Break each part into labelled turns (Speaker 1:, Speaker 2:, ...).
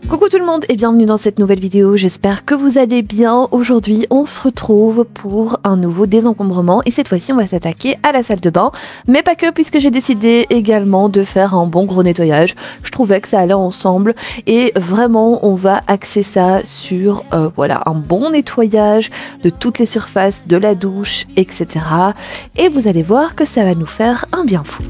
Speaker 1: Coucou tout le monde et bienvenue dans cette nouvelle vidéo, j'espère que vous allez bien. Aujourd'hui on se retrouve pour un nouveau désencombrement et cette fois-ci on va s'attaquer à la salle de bain, mais pas que, puisque j'ai décidé également de faire un bon gros nettoyage. Je trouvais que ça allait ensemble et vraiment on va axer ça sur voilà, un bon nettoyage de toutes les surfaces de la douche, etc. Et vous allez voir que ça va nous faire un bien fou.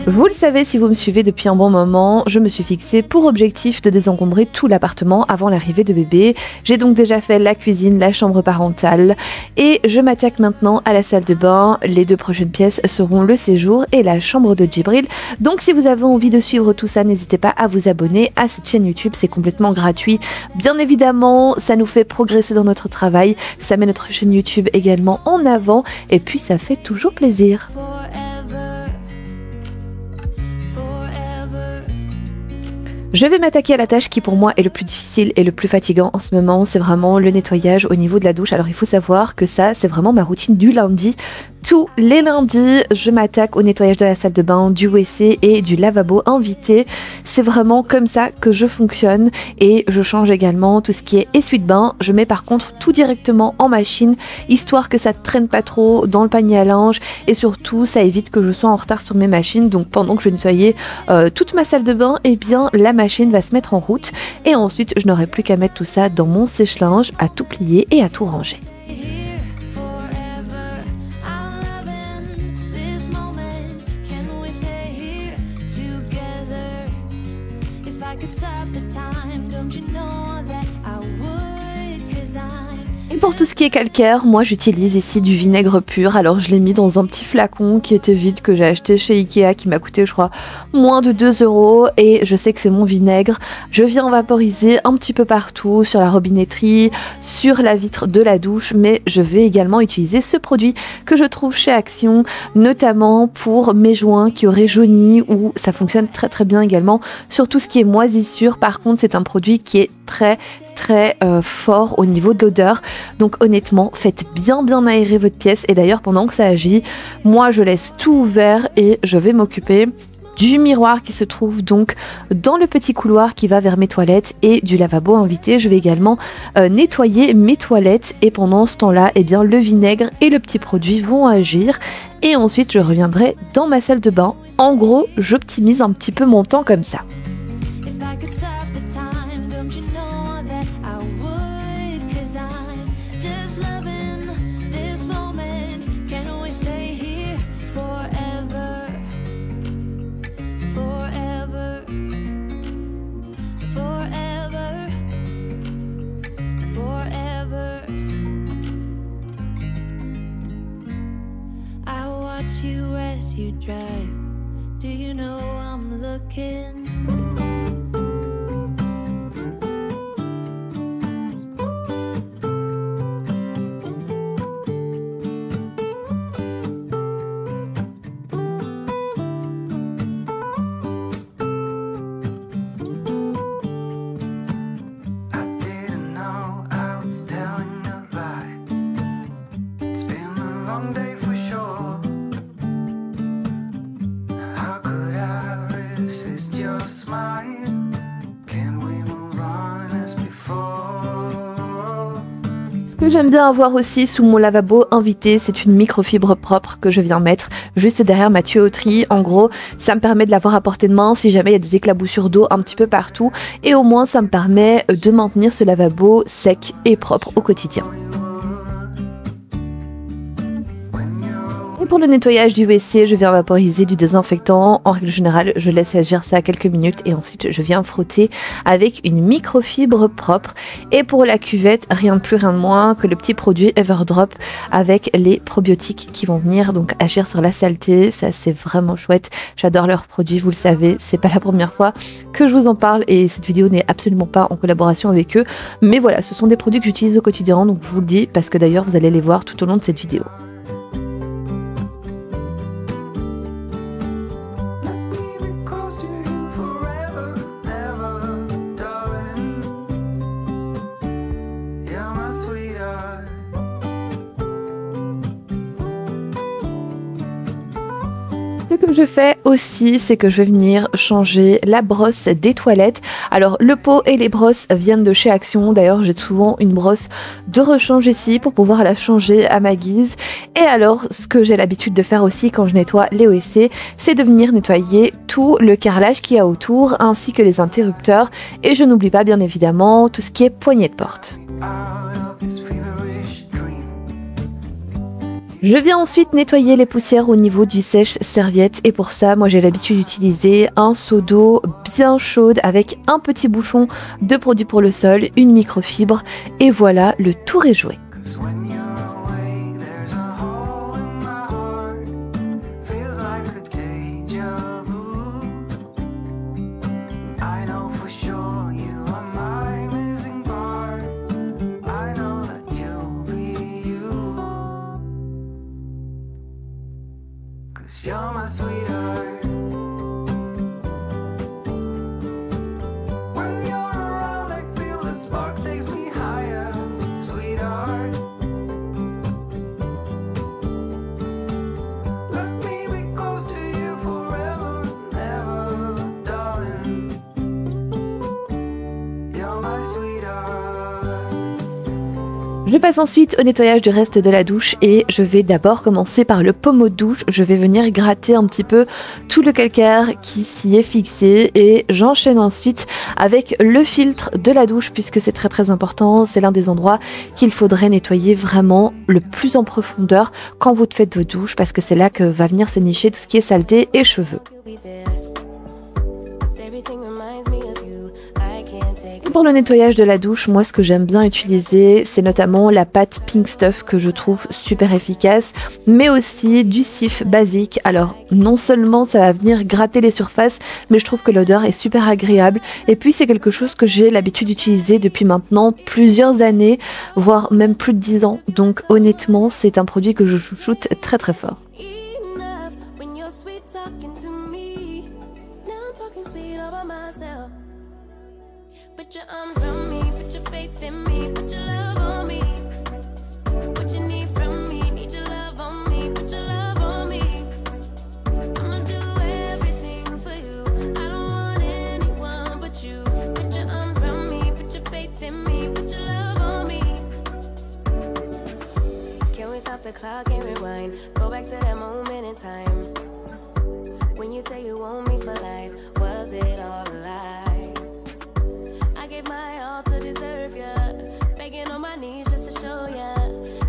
Speaker 1: Vous le savez, si vous me suivez depuis un bon moment, je me suis fixé pour objectif de désencombrer tout l'appartement avant l'arrivée de bébé. J'ai donc déjà fait la cuisine, la chambre parentale et je m'attaque maintenant à la salle de bain. Les deux prochaines pièces seront le séjour et la chambre de Djibril. Donc si vous avez envie de suivre tout ça, n'hésitez pas à vous abonner à cette chaîne YouTube, c'est complètement gratuit. Bien évidemment, ça nous fait progresser dans notre travail, ça met notre chaîne YouTube également en avant et puis ça fait toujours plaisir. Je vais m'attaquer à la tâche qui pour moi est le plus difficile et le plus fatigant en ce moment, c'est vraiment le nettoyage au niveau de la douche. Alors il faut savoir que ça c'est vraiment ma routine du lundi. Tous les lundis, je m'attaque au nettoyage de la salle de bain, du WC et du lavabo invité. C'est vraiment comme ça que je fonctionne et je change également tout ce qui est essuie-de-bain. Je mets par contre tout directement en machine, histoire que ça ne traîne pas trop dans le panier à linge et surtout ça évite que je sois en retard sur mes machines. Donc pendant que je nettoyais toute ma salle de bain, eh bien la machine va se mettre en route et ensuite je n'aurai plus qu'à mettre tout ça dans mon sèche-linge, à tout plier et à tout ranger. Et pour tout ce qui est calcaire, moi j'utilise ici du vinaigre pur. Alors je l'ai mis dans un petit flacon qui était vide que j'ai acheté chez Ikea, qui m'a coûté je crois moins de 2 € et je sais que c'est mon vinaigre. Je viens vaporiser un petit peu partout, sur la robinetterie, sur la vitre de la douche, mais je vais également utiliser ce produit que je trouve chez Action, notamment pour mes joints qui auraient jauni, ou ça fonctionne très très bien également sur tout ce qui est moisissure. Par contre c'est un produit qui est très fort au niveau de l'odeur, donc honnêtement faites bien aérer votre pièce. Et d'ailleurs pendant que ça agit, moi je laisse tout ouvert et je vais m'occuper du miroir qui se trouve donc dans le petit couloir qui va vers mes toilettes et du lavabo invité. Je vais également nettoyer mes toilettes et pendant ce temps-là, eh bien le vinaigre et le petit produit vont agir et ensuite je reviendrai dans ma salle de bain. En gros, j'optimise un petit peu mon temps comme ça.
Speaker 2: You as you drive, do you know I'm looking?
Speaker 1: Ce que j'aime bien avoir aussi sous mon lavabo invité, c'est une microfibre propre que je viens mettre juste derrière ma tuyauterie. En gros, ça me permet de l'avoir à portée de main si jamais il y a des éclaboussures d'eau un petit peu partout. Et au moins, ça me permet de maintenir ce lavabo sec et propre au quotidien. Et pour le nettoyage du WC, je viens vaporiser du désinfectant. En règle générale, je laisse agir ça quelques minutes et ensuite je viens frotter avec une microfibre propre. Et pour la cuvette, rien de plus, rien de moins que le petit produit Everdrop avec les probiotiques qui vont venir donc agir sur la saleté. Ça c'est vraiment chouette. J'adore leurs produits, vous le savez. C'est pas la première fois que je vous en parle et cette vidéo n'est absolument pas en collaboration avec eux. Mais voilà, ce sont des produits que j'utilise au quotidien, donc je vous le dis parce que d'ailleurs vous allez les voir tout au long de cette vidéo. que je fais aussi, c'est que je vais venir changer la brosse des toilettes. Alors le pot et les brosses viennent de chez Action. D'ailleurs, j'ai souvent une brosse de rechange ici pour pouvoir la changer à ma guise. Et alors, ce que j'ai l'habitude de faire aussi quand je nettoie les WC, c'est de venir nettoyer tout le carrelage qu'il y a autour, ainsi que les interrupteurs. Et je n'oublie pas bien évidemment tout ce qui est poignée de porte. Je viens ensuite nettoyer les poussières au niveau du sèche-serviette et pour ça, moi j'ai l'habitude d'utiliser un seau d'eau bien chaude avec un petit bouchon de produit pour le sol, une microfibre et voilà, le tour est joué.
Speaker 3: You're my sweetheart. When you're around, I feel the spark takes me higher, sweetheart. Let me be close to you forever and ever, darling. You're my sweetheart.
Speaker 1: Je passe ensuite au nettoyage du reste de la douche et je vais d'abord commencer par le pommeau de douche. Je vais venir gratter un petit peu tout le calcaire qui s'y est fixé et j'enchaîne ensuite avec le filtre de la douche puisque c'est très important. C'est l'un des endroits qu'il faudrait nettoyer vraiment le plus en profondeur quand vous faites vos douches parce que c'est là que va venir se nicher tout ce qui est saleté et cheveux. Et pour le nettoyage de la douche, moi ce que j'aime bien utiliser, c'est notamment la pâte Pink Stuff que je trouve super efficace, mais aussi du cif basique. Alors non seulement ça va venir gratter les surfaces, mais je trouve que l'odeur est super agréable. Et puis c'est quelque chose que j'ai l'habitude d'utiliser depuis maintenant plusieurs années, voire même plus de 10 ans. Donc honnêtement, c'est un produit que je chouchoute très fort.
Speaker 2: Put your arms around me, put your faith in me, put your love on me. What you need from me, need your love on me, put your love on me. I'ma do everything for you, I don't want anyone but you. Put your arms around me, put your faith in me, put your love on me. Can we stop the clock and rewind, go back to that moment in time. When you say you want me for life, was it all a lie? I gave my all to deserve ya, begging on my knees just to show ya,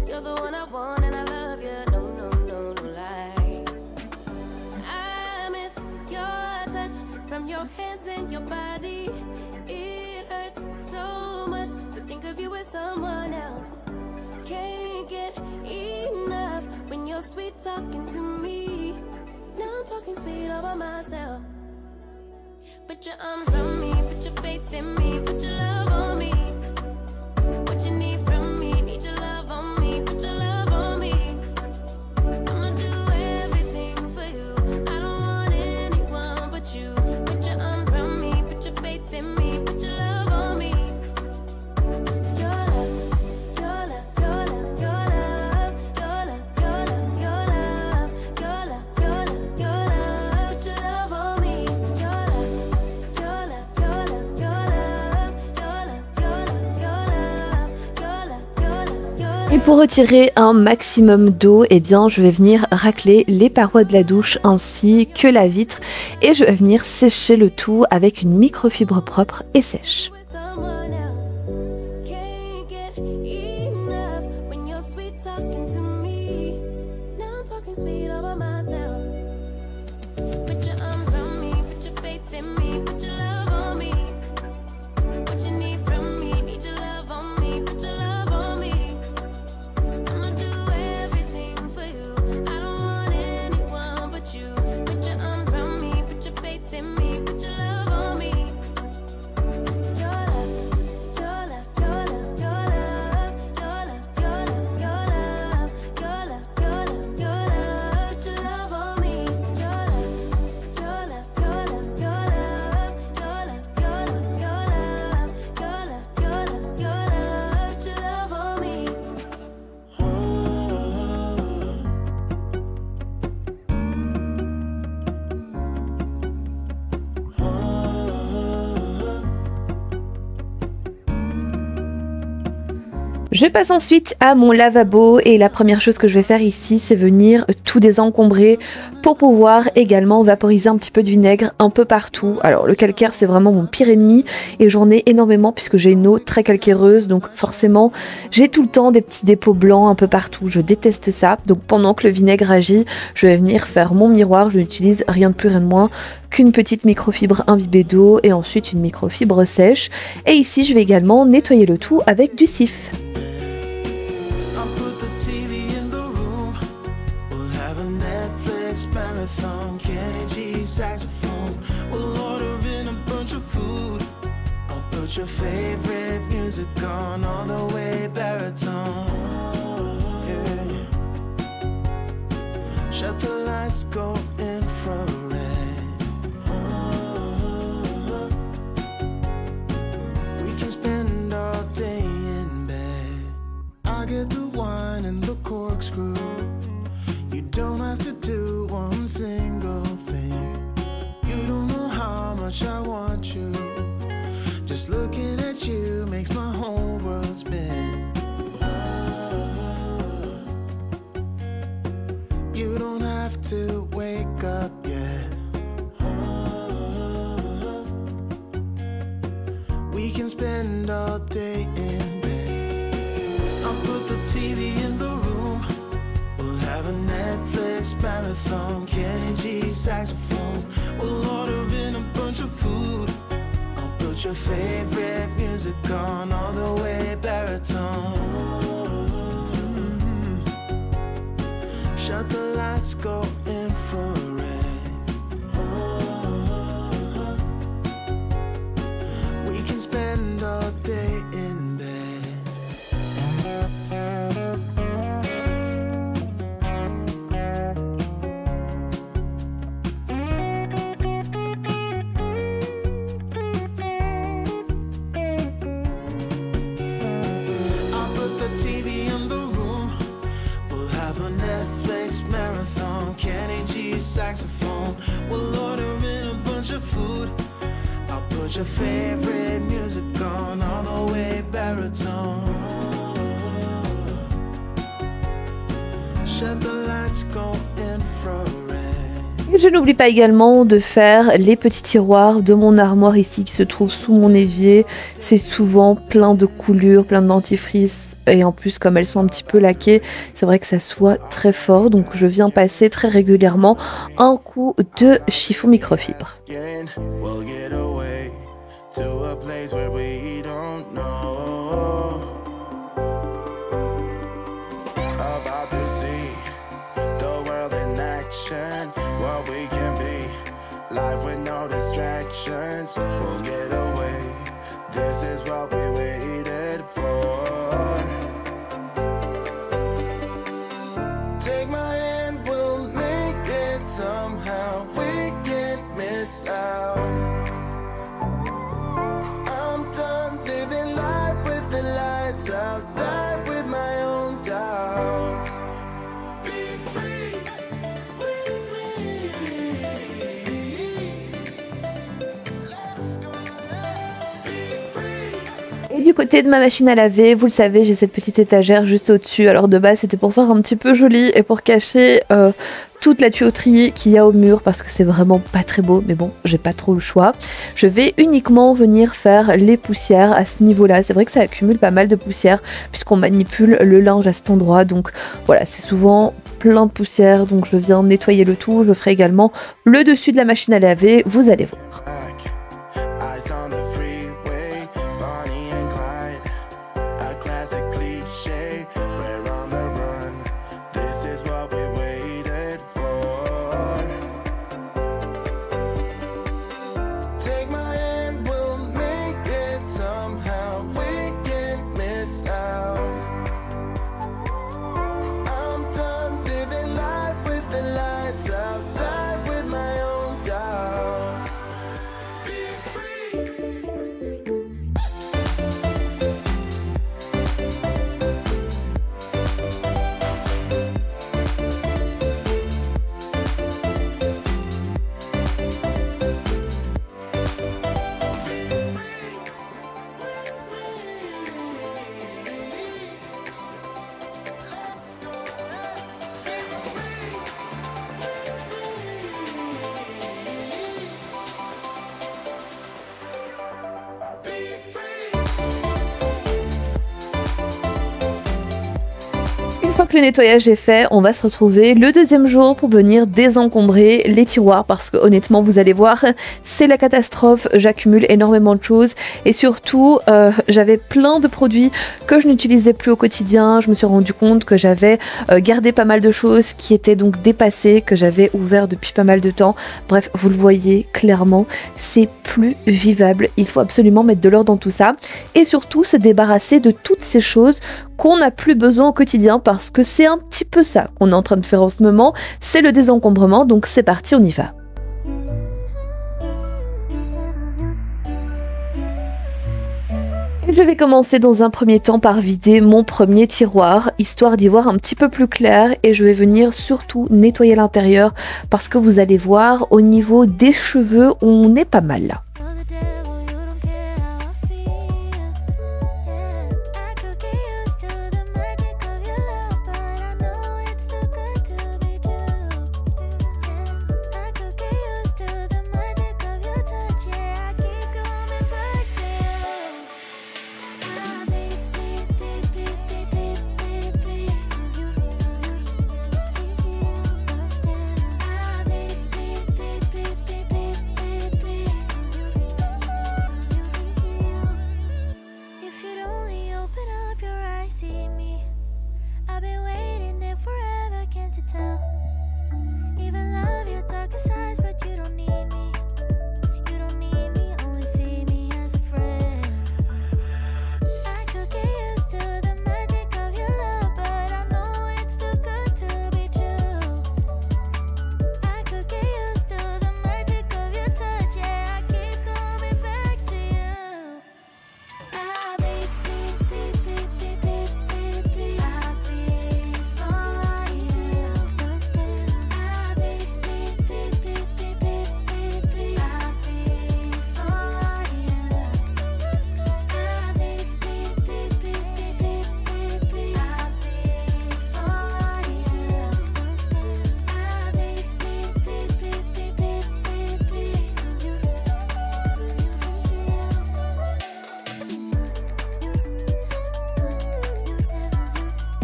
Speaker 2: you're the one I want and I love ya, no lie. I miss your touch from your hands and your body, it hurts so much to think of you with someone else. Can't get enough when you're sweet talking to me, now I'm talking sweet all by myself. Put your arms around me, put your faith in me, put your love on me. What you need from me, need your love on me, put your love on me. I'ma do everything for you, I don't want anyone but you. Put your arms around me, put your faith in me, put your love on me. Your love, your love, your love, your love, your love, your love, your love, your love, your love, your love, put your love on me.
Speaker 1: Et pour retirer un maximum d'eau, eh bien, je vais venir racler les parois de la douche ainsi que la vitre et je vais venir sécher le tout avec une microfibre propre et sèche.
Speaker 2: Put your
Speaker 1: Je passe ensuite à mon lavabo et la première chose que je vais faire ici, c'est venir tout désencombrer pour pouvoir également vaporiser un petit peu de vinaigre un peu partout. Alors le calcaire, c'est vraiment mon pire ennemi et j'en ai énormément puisque j'ai une eau très calcaireuse, donc forcément j'ai tout le temps des petits dépôts blancs un peu partout. Je déteste ça. Donc pendant que le vinaigre agit, je vais venir faire mon miroir. Je n'utilise rien de plus, rien de moins qu'une petite microfibre imbibée d'eau et ensuite une microfibre sèche. Et ici, je vais également nettoyer le tout avec du cif.
Speaker 4: I'll put the TV in the room. We'll have a Netflix marathon. Kenny G saxophone. We'll order in a bunch of food. I'll put your favorite music on all the way baritone. Yeah. Shut the lights, go infrared. We can spend all day in bed. I get the wine and the corkscrew. You don't have to do one single thing. You don't know how much I want you. Just looking at you makes my whole world spin. You don't have to wake up yet. We can spend all day in bed. I'll put the TV in the room. We'll have a Netflix marathon. Kenny G saxophone. We'll order in a bunch of food. I'll put your favorite music on all the way baritone. Shut the lights, go infrared. We can spend all day in bed. I'll put the TV in the room. We'll have a Netflix marathon. Kenny G saxophone. We'll order in a bunch of food. I'll put your favorite music on all the way baritone. Shut the lights, go infrared.
Speaker 1: Et je n'oublie pas également de faire les petits tiroirs de mon armoire ici qui se trouve sous mon évier. C'est souvent plein de coulures, plein de dentifrice. Et en plus, comme elles sont un petit peu laquées, c'est vrai que ça soit très fort. Donc je viens passer très régulièrement un coup de chiffon microfibre.
Speaker 4: Again, we'll get away to a place where we don't know. About to see the world in action, what we can be, life with no distractions. We'll get away, this is what we waited for. Take my hand, we'll make it somehow. We can't miss out. I'm done living life with the lights out. Die with my own doubts. Be free with me. Let's go, let's be free.
Speaker 1: Et du côté de ma machine à laver, vous le savez, j'ai cette petite étagère juste au-dessus. Alors de base, c'était pour faire un petit peu joli et pour cacher toute la tuyauterie qu'il y a au mur parce que c'est vraiment pas très beau, mais bon, j'ai pas trop le choix. Je vais uniquement venir faire les poussières à ce niveau-là. C'est vrai que ça accumule pas mal de poussière puisqu'on manipule le linge à cet endroit. Donc voilà, c'est souvent plein de poussière. Donc je viens nettoyer le tout. Je ferai également le dessus de la machine à laver. Vous allez voir.
Speaker 4: Eyes on the freeway, Bonnie and Clyde, a classic cliche. We're on the run. This is what we waited for. Take my hand, we'll make it somehow. We can't miss out. I'm done living life with the lights out. Die with my own doubts.
Speaker 1: que le nettoyage est fait, on va se retrouver le deuxième jour pour venir désencombrer les tiroirs parce que honnêtement vous allez voir c'est la catastrophe, j'accumule énormément de choses et surtout j'avais plein de produits que je n'utilisais plus au quotidien. Je me suis rendu compte que j'avais gardé pas mal de choses qui étaient donc dépassées, que j'avais ouvert depuis pas mal de temps. Bref, vous le voyez clairement, c'est plus vivable, il faut absolument mettre de l'ordre dans tout ça et surtout se débarrasser de toutes ces choses qu'on n'a plus besoin au quotidien parce que c'est un petit peu ça qu'on est en train de faire en ce moment, c'est le désencombrement, donc c'est parti, on y va. Je vais commencer dans un premier temps par vider mon premier tiroir, histoire d'y voir un petit peu plus clair et je vais venir surtout nettoyer l'intérieur parce que vous allez voir au niveau des cheveux, on est pas mal là.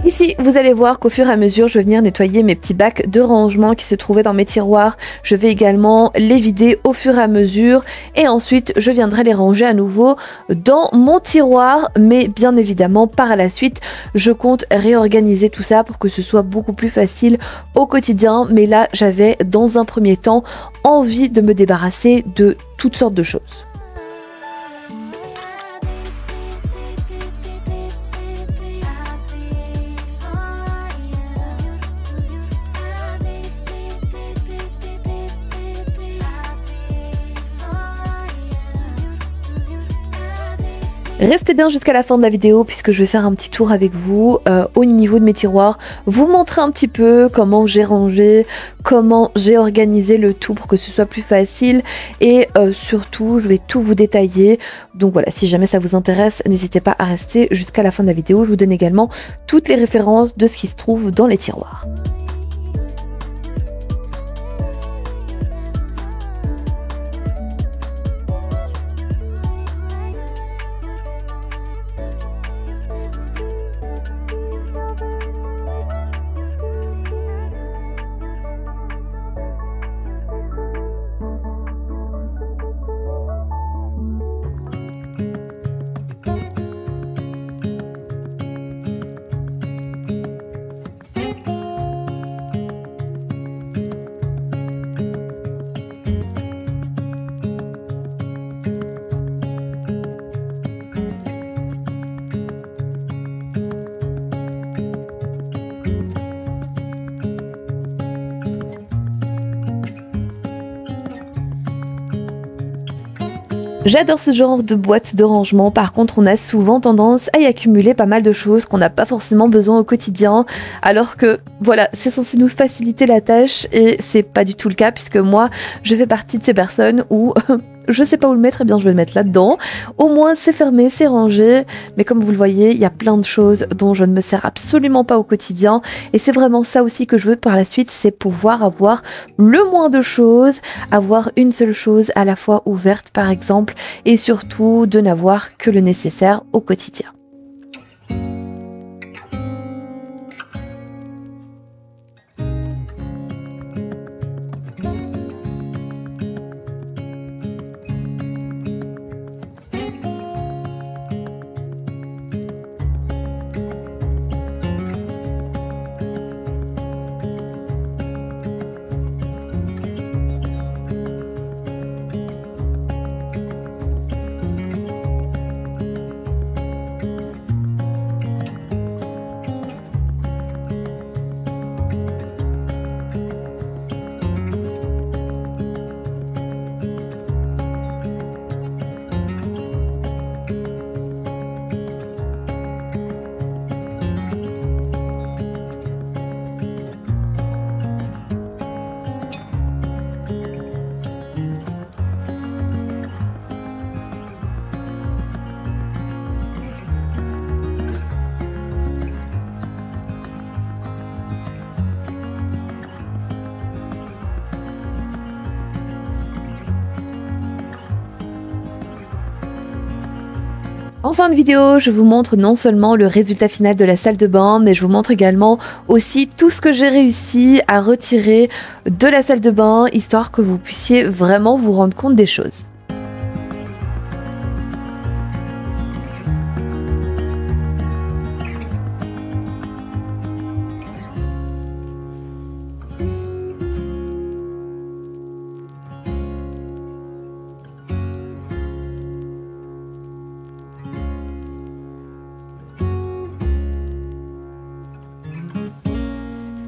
Speaker 1: Ici, vous allez voir qu'au fur et à mesure, je vais venir nettoyer mes petits bacs de rangement qui se trouvaient dans mes tiroirs. Je vais également les vider au fur et à mesure et ensuite, je viendrai les ranger à nouveau dans mon tiroir. Mais bien évidemment, par la suite, je compte réorganiser tout ça pour que ce soit beaucoup plus facile au quotidien. Mais là, j'avais dans un premier temps envie de me débarrasser de toutes sortes de choses. Restez bien jusqu'à la fin de la vidéo puisque je vais faire un petit tour avec vous au niveau de mes tiroirs, vous montrer un petit peu comment j'ai rangé, comment j'ai organisé le tout pour que ce soit plus facile et surtout je vais tout vous détailler. Donc voilà, si jamais ça vous intéresse, n'hésitez pas à rester jusqu'à la fin de la vidéo. Je vous donne également toutes les références de ce qui se trouve dans les tiroirs. J'adore ce genre de boîte de rangement, par contre on a souvent tendance à y accumuler pas mal de choses qu'on n'a pas forcément besoin au quotidien, alors que voilà, c'est censé nous faciliter la tâche et c'est pas du tout le cas puisque moi je fais partie de ces personnes où je sais pas où le mettre, et bien je vais le mettre là-dedans. Au moins c'est fermé, c'est rangé, mais comme vous le voyez, il y a plein de choses dont je ne me sers absolument pas au quotidien et c'est vraiment ça aussi que je veux par la suite, c'est pouvoir avoir le moins de choses, avoir une seule chose à la fois ouverte par exemple et surtout de n'avoir que le nécessaire au quotidien. En fin de vidéo, je vous montre non seulement le résultat final de la salle de bain, mais je vous montre également aussi tout ce que j'ai réussi à retirer de la salle de bain, histoire que vous puissiez vraiment vous rendre compte des choses.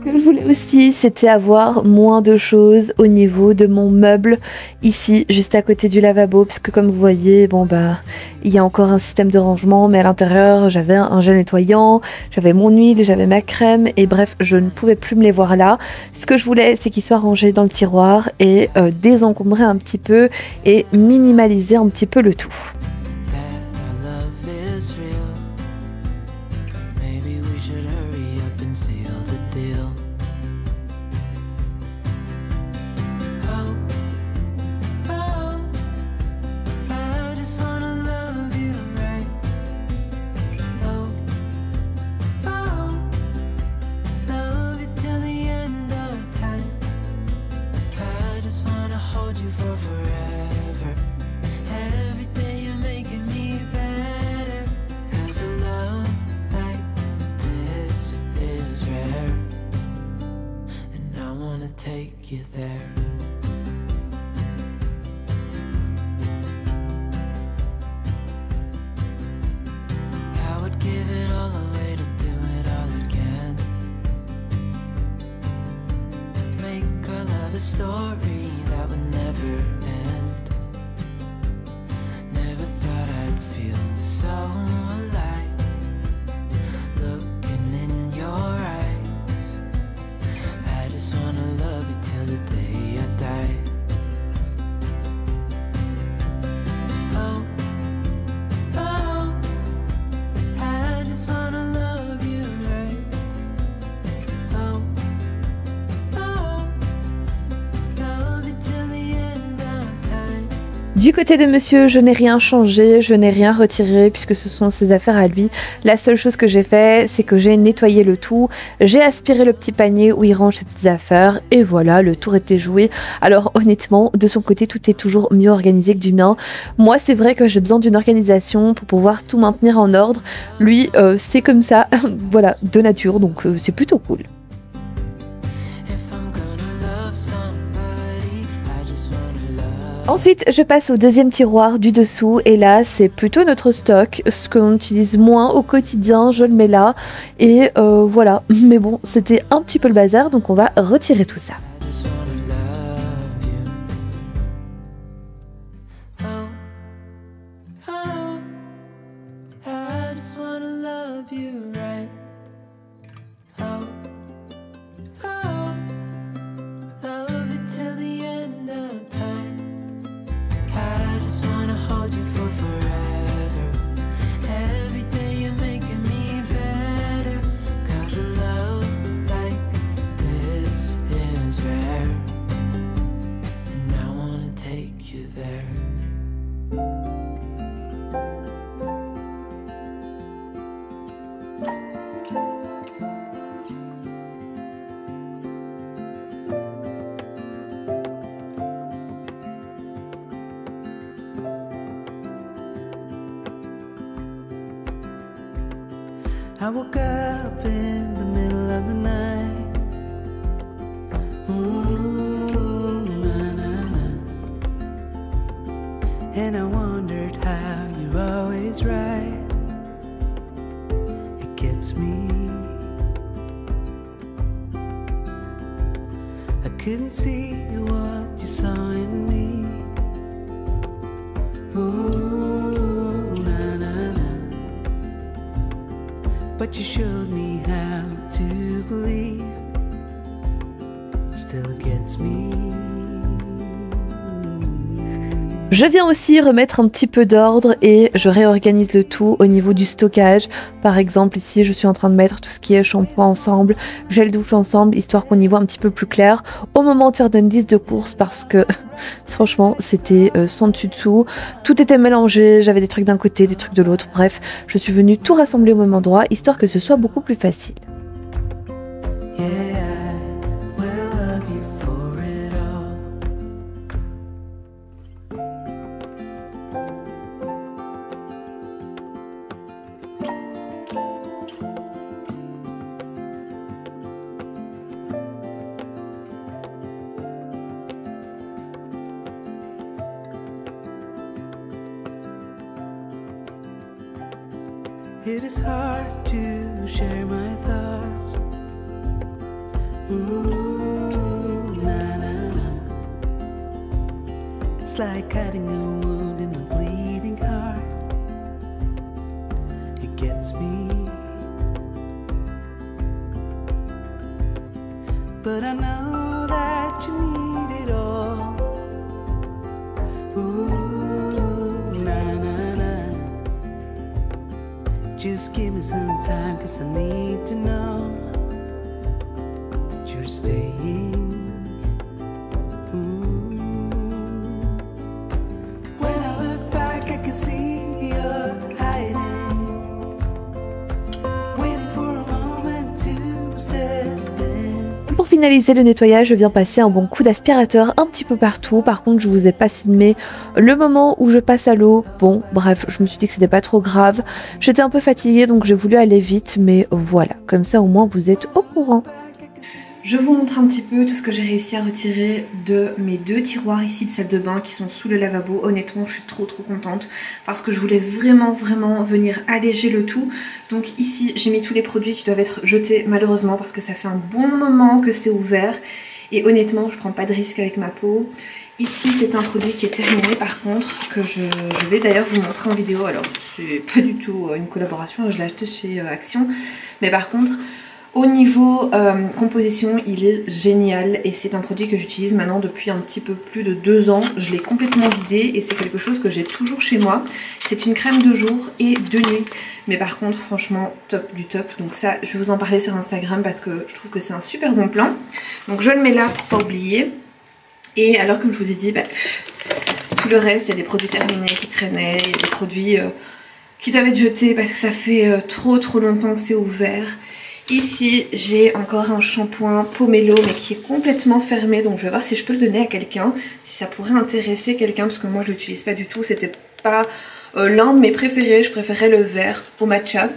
Speaker 1: Ce que je voulais aussi, c'était avoir moins de choses au niveau de mon meuble ici, juste à côté du lavabo, parce que comme vous voyez, bon bah, il y a encore un système de rangement, mais à l'intérieur, j'avais un gel nettoyant, j'avais mon huile, j'avais ma crème, et bref, je ne pouvais plus me les voir là. Ce que je voulais, c'est qu'ils soient rangés dans le tiroir et désencombrer un petit peu et minimaliser un petit peu le tout.
Speaker 3: Take you there. I would give it all away to do it all again. Make our love a story that would never end. Never thought I'd feel so alive, looking in your eyes. I just wanna love you till the day I die. Oh, oh, I just wanna love you right. Oh, oh, love you till the end of time.
Speaker 1: Du côté de monsieur, je n'ai rien changé, je n'ai rien retiré puisque ce sont ses affaires à lui. La seule chose que j'ai fait, c'est que j'ai nettoyé le tout, j'ai aspiré le petit panier où il range ses petites affaires et voilà, le tour était joué. Alors honnêtement, de son côté, tout est toujours mieux organisé que du mien. Moi, c'est vrai que j'ai besoin d'une organisation pour pouvoir tout maintenir en ordre. Lui, c'est comme ça, voilà, de nature, donc c'est plutôt cool.
Speaker 3: If I'm gonna love somebody, I just wanna love.
Speaker 1: Ensuite, je passe au deuxième tiroir du dessous et là, c'est plutôt notre stock, ce qu'on utilise moins au quotidien, je le mets là et voilà. Mais bon, c'était un petit peu le bazar, donc on va retirer tout ça.
Speaker 3: I just wanna love you. Oh, oh, I just wanna love you right. Oh, oh, love you till the end of time. I just wanna hold you for forever. Every day you're making me better. 'Cause a love like this is rare. And I wanna take you there. I woke up in the middle of the night. Na, na, na. And I wondered how you're always right. It gets me. I couldn't see what you saw in me. Ooh, na, na, na. But you showed me how to believe. Still gets me.
Speaker 1: Je viens aussi remettre un petit peu d'ordre et je réorganise le tout au niveau du stockage. Par exemple, ici, je suis en train de mettre tout ce qui est shampoing ensemble, gel douche ensemble, histoire qu'on y voit un petit peu plus clair au moment de faire une liste de courses parce que franchement, c'était sans dessus-dessous. Tout était mélangé, j'avais des trucs d'un côté, des trucs de l'autre. Bref, je suis venue tout rassembler au même endroit, histoire que ce soit beaucoup plus facile.
Speaker 3: It is hard to share my thoughts. Ooh, na, na, na. It's like cutting a wound in a bleeding heart. It gets me. But I know that you need it all. Ooh, na, na, na. Just give me some time, 'cause I need to know that you're staying. When I look back, I can see you're hiding, waiting for a moment to step in.
Speaker 1: Pour finaliser le nettoyage, je viens passer un bon coup d'aspirateur un petit peu partout. Par contre, je vous ai pas filmé le moment où je passe à l'eau. Bon, bref, je me suis dit que c'était pas trop grave. J'étais un peu fatiguée, donc j'ai voulu aller vite, mais voilà, comme ça au moins vous êtes au courant. Je vous montre un petit peu tout ce que j'ai réussi à retirer de mes deux tiroirs ici de salle de bain qui sont sous le lavabo. Honnêtement, je suis trop contente parce que je voulais vraiment venir alléger le tout. Donc ici, j'ai mis tous les produits qui doivent être jetés malheureusement parce que ça fait un bon moment que c'est ouvert. Et honnêtement, je prends pas de risque avec ma peau. Ici, c'est un produit qui est terminé par contre, que je vais d'ailleurs vous montrer en vidéo. Alors, c'est pas du tout une collaboration, je l'ai acheté chez Action. Mais par contre, au niveau composition, il est génial et c'est un produit que j'utilise maintenant depuis un petit peu plus de 2 ans. Je l'ai complètement vidé et c'est quelque chose que j'ai toujours chez moi. C'est une crème de jour et de nuit. Mais par contre, franchement, top du top. Donc ça, je vais vous en parler sur Instagram parce que je trouve que c'est un super bon plan. Donc je le mets là pour pas oublier. Et alors, comme je vous ai dit, tout le reste, il y a des produits terminés qui traînaient. Il y a des produits qui doivent être jetés parce que ça fait trop longtemps que c'est ouvert. Ici, j'ai encore un shampoing Pomelo, mais qui est complètement fermé. Donc, je vais voir si je peux le donner à quelqu'un, si ça pourrait intéresser quelqu'un, parce que moi, je l'utilise pas du tout. C'était pas l'un de mes préférés. Je préférais le vert au matcha.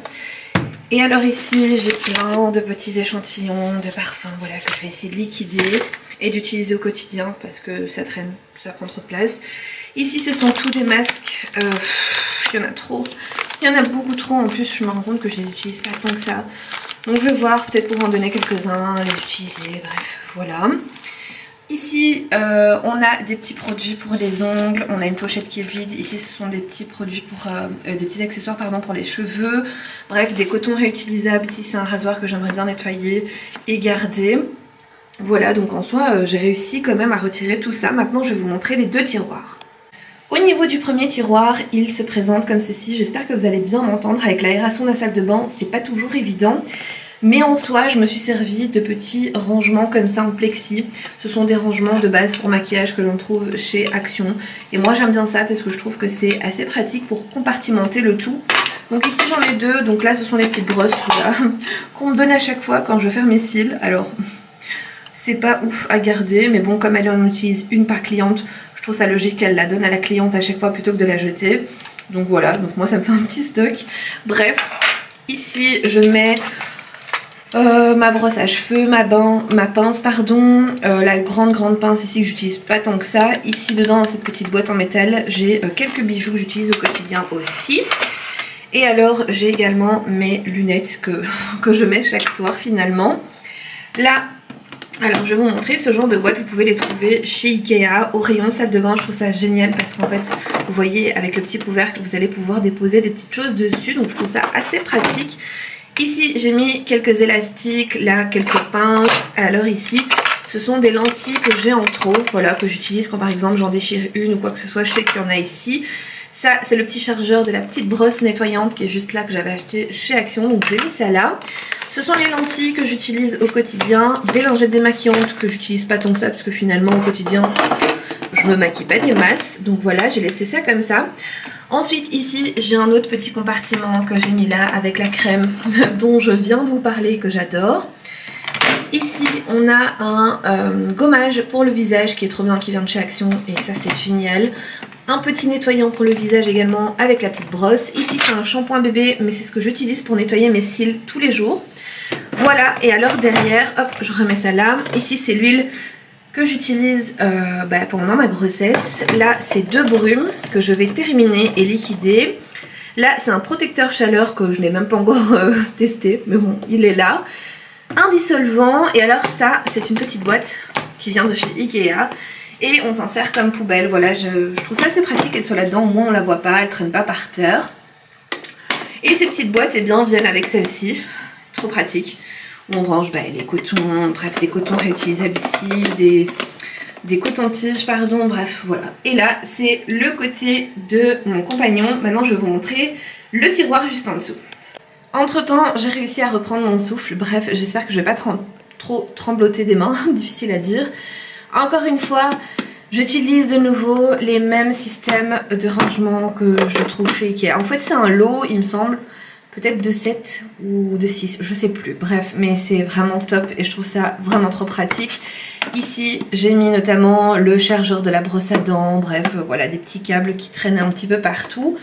Speaker 1: Et alors ici, j'ai plein de petits échantillons de parfums, voilà, que je vais essayer de liquider et d'utiliser au quotidien, parce que ça traîne, ça prend trop de place. Ici, ce sont tous des masques. Il y en a trop. Il y en a beaucoup trop. En plus, je me rends compte que je les utilise pas tant que ça. Donc je vais voir, peut-être pour en donner quelques-uns, les utiliser, bref, voilà. Ici, on a des petits produits pour les ongles, on a une pochette qui est vide. Ici, ce sont des petits produits pour, des petits accessoires pardon, pour les cheveux. Bref, des cotons réutilisables. Ici, c'est un rasoir que j'aimerais bien nettoyer et garder. Voilà, donc en soi, j'ai réussi quand même à retirer tout ça. Maintenant, je vais vous montrer les 2 tiroirs. Au niveau du premier tiroir, il se présente comme ceci. J'espère que vous allez bien m'entendre. Avec l'aération de la salle de bain, c'est pas toujours évident. Mais en soi, je me suis servi de petits rangements comme ça en plexi. Ce sont des rangements de base pour maquillage que l'on trouve chez Action. Et moi, j'aime bien ça parce que je trouve que c'est assez pratique pour compartimenter le tout. Donc ici, j'en ai 2. Donc là, ce sont des petites brosses voilà, qu'on me donne à chaque fois quand je veux faire mes cils. Alors, c'est pas ouf à garder. Mais bon, comme elle en utilise une par cliente, je trouve ça logique qu'elle la donne à la cliente à chaque fois plutôt que de la jeter. Donc voilà, donc moi ça me fait un petit stock. Bref, ici je mets ma brosse à cheveux, ma pince, pardon, la grande pince ici que j'utilise pas tant que ça. Ici dedans dans cette petite boîte en métal, j'ai quelques bijoux que j'utilise au quotidien aussi. Et alors j'ai également mes lunettes que je mets chaque soir finalement. Là, alors je vais vous montrer ce genre de boîte, vous pouvez les trouver chez Ikea au rayon salle de bain. Je trouve ça génial parce qu'en fait vous voyez avec le petit couvercle vous allez pouvoir déposer des petites choses dessus, donc je trouve ça assez pratique. Ici j'ai mis quelques élastiques, là quelques pinces. Alors ici Ce sont des lentilles que j'ai en trop, voilà, que j'utilise quand par exemple j'en déchire une ou quoi que ce soit. Je sais qu'il y en a ici. Ça, c'est le petit chargeur de la petite brosse nettoyante qui est juste là, que j'avais acheté chez Action, donc j'ai mis ça là. Ce sont les lentilles que j'utilise au quotidien, des lingettes démaquillantes que j'utilise pas tant que ça, parce que finalement au quotidien, je me maquille pas des masses. Donc voilà, j'ai laissé ça comme ça. Ensuite ici, j'ai un autre petit compartiment que j'ai mis là avec la crème dont je viens de vous parler, que j'adore. Ici, on a un gommage pour le visage qui est trop bien, qui vient de chez Action, et ça c'est génial. Un petit nettoyant pour le visage également avec la petite brosse. Ici c'est un shampoing bébé, mais c'est ce que j'utilise pour nettoyer mes cils tous les jours. Voilà, et alors derrière, hop, je remets ça là. Ici c'est l'huile que j'utilise pendant ma grossesse. Là c'est 2 brumes que je vais terminer et liquider. Là c'est un protecteur chaleur que je n'ai même pas encore testé, mais bon, il est là. Un dissolvant, et alors ça c'est une petite boîte qui vient de chez Ikea. Et on s'en sert comme poubelle, voilà, je trouve ça assez pratique qu'elle soit là-dedans, au moins on la voit pas, elle traîne pas par terre. Et ces petites boîtes, eh bien, viennent avec celle-ci, trop pratique. Où on range les cotons, bref, des cotons réutilisables ici, des cotons-tiges, pardon, bref, voilà. Et là, c'est le côté de mon compagnon. Maintenant, je vais vous montrer le tiroir juste en dessous. Entre-temps, j'ai réussi à reprendre mon souffle, bref, j'espère que je vais pas trop trembloter des mains, difficile à dire. Encore une fois, j'utilise de nouveau les mêmes systèmes de rangement que je trouve chez Ikea. En fait, c'est un lot, il me semble, peut-être de 7 ou de 6, je sais plus. Bref, mais c'est vraiment top et je trouve ça vraiment trop pratique. Ici, j'ai mis notamment le chargeur de la brosse à dents, bref, voilà, des petits câbles qui traînent un petit peu partout.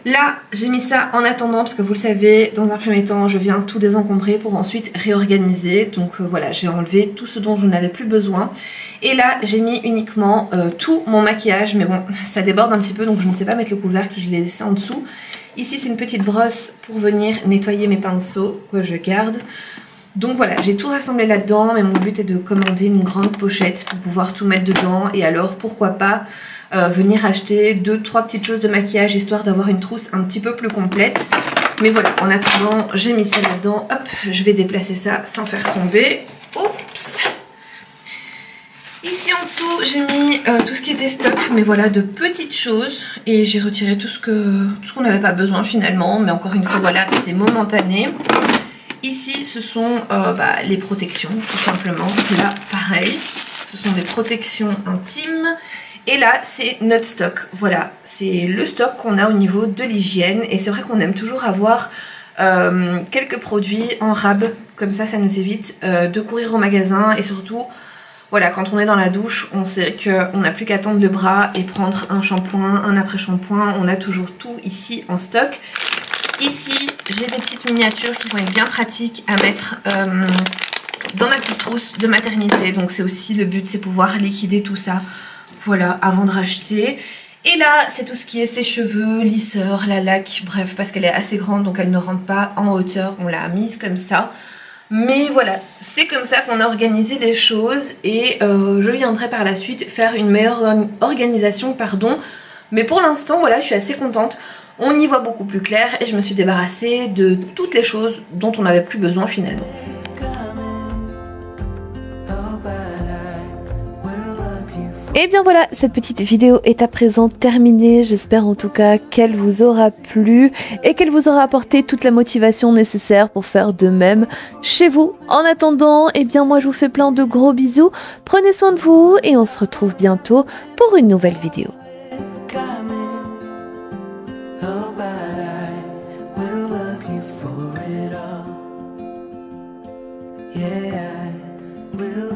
Speaker 1: Là, j'ai mis ça en attendant parce que vous le savez, dans un premier temps, je viens tout désencombrer pour ensuite réorganiser. Donc voilà, j'ai enlevé tout ce dont je n'avais plus besoin. Et là, j'ai mis uniquement tout mon maquillage. Mais bon, ça déborde un petit peu, donc je ne sais pas mettre le couvercle, je l'ai laissé en dessous. Ici, c'est une petite brosse pour venir nettoyer mes pinceaux que je garde. Donc voilà, j'ai tout rassemblé là-dedans, mais mon but est de commander une grande pochette pour pouvoir tout mettre dedans. Et alors, pourquoi pas venir acheter 2-3 petites choses de maquillage, histoire d'avoir une trousse un petit peu plus complète. Mais voilà, en attendant, j'ai mis ça là-dedans. Hop, je vais déplacer ça sans faire tomber. Oups! Ici en dessous, j'ai mis tout ce qui était stock, mais voilà, de petites choses. Et j'ai retiré tout ce qu'on n'avait pas besoin finalement. Mais encore une fois, voilà, c'est momentané. Ici, ce sont les protections, tout simplement. Là, pareil, ce sont des protections intimes. Et là, c'est notre stock. Voilà, c'est le stock qu'on a au niveau de l'hygiène. Et c'est vrai qu'on aime toujours avoir quelques produits en rab. Comme ça, ça nous évite de courir au magasin. Et surtout, voilà, quand on est dans la douche, on sait qu'on n'a plus qu'à tendre le bras et prendre un shampoing, un après-shampoing. On a toujours tout ici en stock. Ici, j'ai des petites miniatures qui vont être bien pratiques à mettre dans ma petite trousse de maternité. Donc c'est aussi le but, c'est pouvoir liquider tout ça, voilà, avant de racheter. Et là, c'est tout ce qui est sèche-cheveux, lisseur, la laque, bref, parce qu'elle est assez grande, donc elle ne rentre pas en hauteur. On l'a mise comme ça. Mais voilà, c'est comme ça qu'on a organisé les choses. Et je viendrai par la suite faire une meilleure organisation, pardon. Mais pour l'instant, voilà, je suis assez contente. On y voit beaucoup plus clair et je me suis débarrassée de toutes les choses dont on n'avait plus besoin finalement. Et bien voilà, cette petite vidéo est à présent terminée. J'espère en tout cas qu'elle vous aura plu et qu'elle vous aura apporté toute la motivation nécessaire pour faire de même chez vous. En attendant, eh bien moi je vous fais plein de gros bisous. Prenez soin de vous et on se retrouve bientôt pour une nouvelle vidéo.
Speaker 3: Yeah, I will